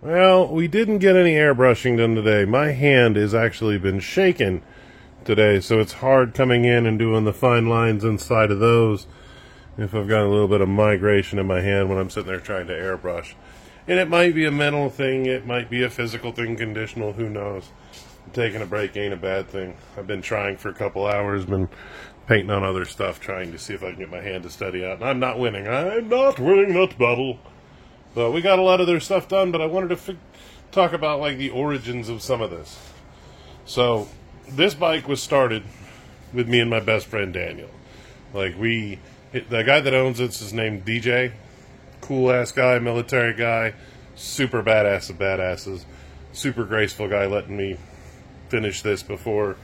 Well, we didn't get any airbrushing done today. My hand has actually been shaken today, so it's hard coming in and doing the fine lines inside of those if I've got a little bit of migration in my hand when I'm sitting there trying to airbrush. And it might be a mental thing, it might be a physical thing, conditional, who knows. Taking a break ain't a bad thing. I've been trying for a couple hours, been painting on other stuff, trying to see if I can get my hand to steady out. And I'm not winning. I'm not winning that battle. But we got a lot of their stuff done, but I wanted to talk about like the origins of some of this. So, this bike was started with me and my best friend Daniel. Like the guy that owns it's named DJ. Cool ass guy, military guy, super badass of badasses, super graceful guy, letting me finish this before.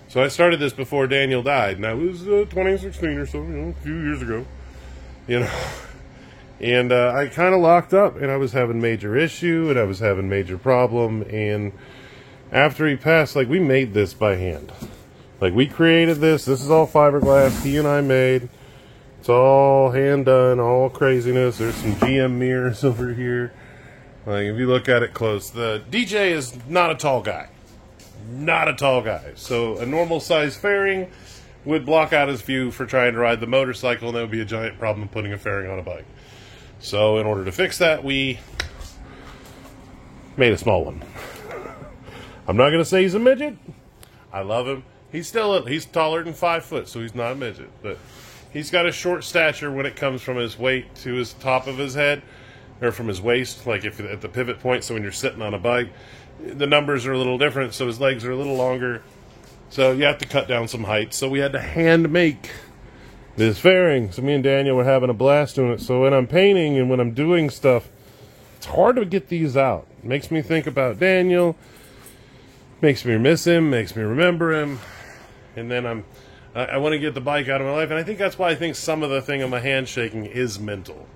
So I started this before Daniel died, and that was 2016 or so, a few years ago, And I kind of locked up, and I was having major issue, and I was having major problem, and after he passed, like, we made this by hand. Like, we created this. This is all fiberglass he and I made. It's all hand done, all craziness. There's some GM mirrors over here. Like, if you look at it close, the DJ is not a tall guy. Not a tall guy. So a normal size fairing would block out his view for trying to ride the motorcycle, and that would be a giant problem putting a fairing on a bike. So in order to fix that, we made a small one. I'm not going to say he's a midget. I love him. He's taller than 5 foot, so he's not a midget. But he's got a short stature when it comes from his weight to his top of his head, or from his waist, like if at the pivot point, so when you're sitting on a bike, the numbers are a little different, so his legs are a little longer. So you have to cut down some height. So we had to hand make this fairing. So me and Daniel were having a blast doing it. So when I'm painting and when I'm doing stuff, it's hard to get these out. It makes me think about Daniel, makes me miss him, makes me remember him, and then I want to get the bike out of my life. And I think that's why I think some of the thing on my hand shaking is mental.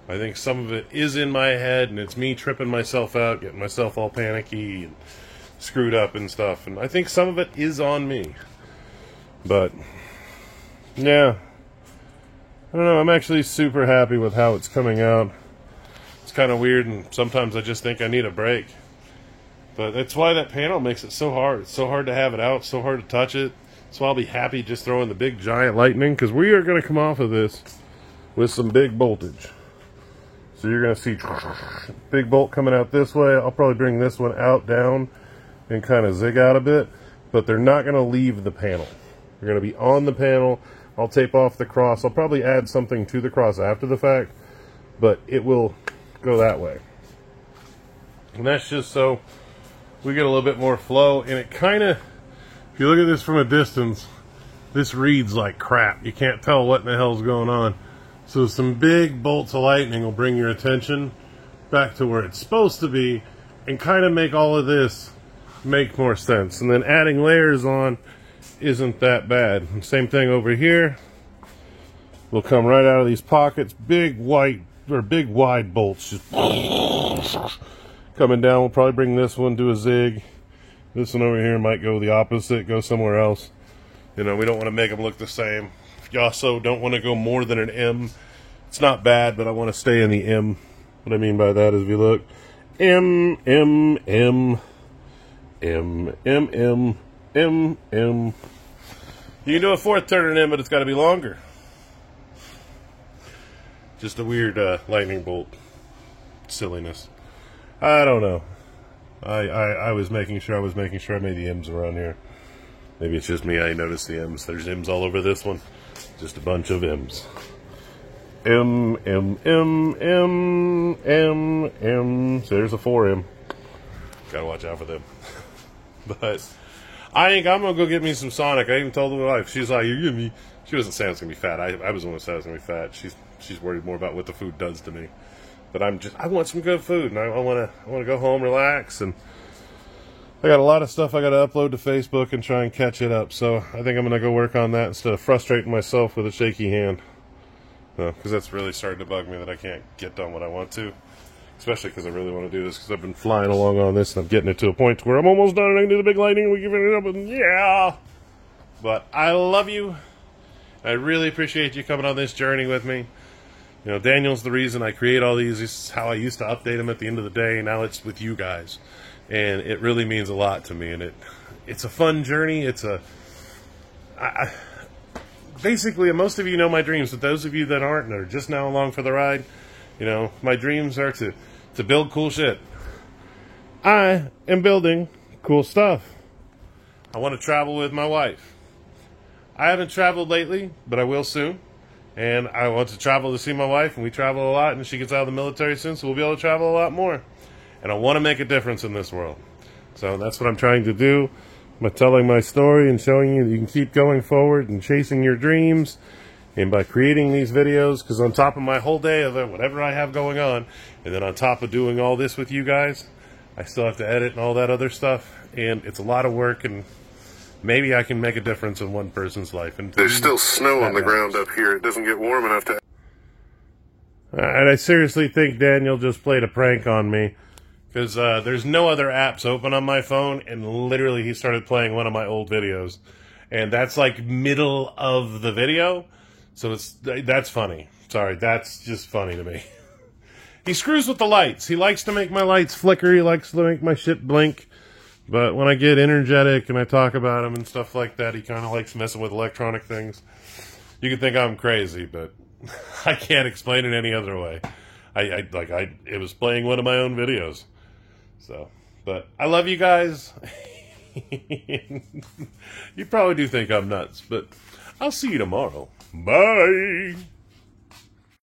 I think some of it is in my head, and it's me tripping myself out, getting myself all panicky and screwed up and stuff. And I think some of it is on me. But, yeah. I don't know, I'm actually super happy with how it's coming out. It's kind of weird, and sometimes I just think I need a break. But that's why that panel makes it so hard. It's so hard to have it out, so hard to touch it. So I'll be happy just throwing the big giant lightning, because we are going to come off of this with some big voltage. So you're going to see big bolt coming out this way. I'll probably bring this one out, down, and kind of zig out a bit. But they're not going to leave the panel. They're going to be on the panel. I'll tape off the cross. I'll probably add something to the cross after the fact. But it will go that way. And that's just so we get a little bit more flow. And it kind of, if you look at this from a distance, this reads like crap. You can't tell what in the hell's going on. So some big bolts of lightning will bring your attention back to where it's supposed to be and kind of make all of this make more sense. And then adding layers on isn't that bad. And same thing over here. Will come right out of these pockets. Big white or big wide bolts just coming down. We'll probably bring this one to a zig. This one over here might go the opposite, go somewhere else. You know, we don't want to make them look the same. You also don't want to go more than an M. It's not bad, but I want to stay in the M. What I mean by that is if you look, M, M, M, M, M, M, M, M. You can do a fourth turn in M, but it's got to be longer. Just a weird lightning bolt silliness. I don't know. I was making sure I made the M's around here. Maybe it's just me. I noticed the M's. There's M's all over this one. Just a bunch of M's. M, M, M, M, M, M. So there's a 4M. Gotta watch out for them. But I think I'm gonna go get me some Sonic. I even told my wife. She's like, "You give me." She wasn't saying I was gonna be fat. I was the one that said I was gonna be fat. She's worried more about what the food does to me. But I want some good food, and I want to go home, relax, and I got a lot of stuff I got to upload to Facebook and try and catch it up. So I think I'm going to go work on that instead of frustrating myself with a shaky hand. Because that's really starting to bug me that I can't get done what I want to. Especially because I really want to do this because I've been flying along on this and I'm getting it to a point where I'm almost done and I can do the big lightning and we give it up and yeah! But I love you. I really appreciate you coming on this journey with me. You know, Daniel's the reason I create all these. This is how I used to update them at the end of the day. Now it's with you guys, and it really means a lot to me. And it's a fun journey. Basically, most of you know my dreams, but those of you that aren't and are just now along for the ride, you know, my dreams are to build cool shit. I am building cool stuff. I want to travel with my wife. I haven't traveled lately, but I will soon. And I want to travel to see my wife, and we travel a lot, and she gets out of the military soon, so we'll be able to travel a lot more. And I want to make a difference in this world. So that's what I'm trying to do by telling my story and showing you that you can keep going forward and chasing your dreams, and by creating these videos, because on top of my whole day of whatever I have going on, and then on top of doing all this with you guys, I still have to edit and all that other stuff, and it's a lot of work, and maybe I can make a difference in one person's life. And there's still snow on the ground up here. It doesn't get warm enough to... And I seriously think Daniel just played a prank on me, because there's no other apps open on my phone, and literally he started playing one of my old videos. And that's like middle of the video, so that's funny. Sorry, that's just funny to me. He screws with the lights. He likes to make my lights flicker. He likes to make my shit blink. But when I get energetic and I talk about him and stuff like that, he kind of likes messing with electronic things. You can think I'm crazy, but I can't explain it any other way. It was playing one of my own videos. So, but I love you guys. You probably do think I'm nuts, but I'll see you tomorrow. Bye.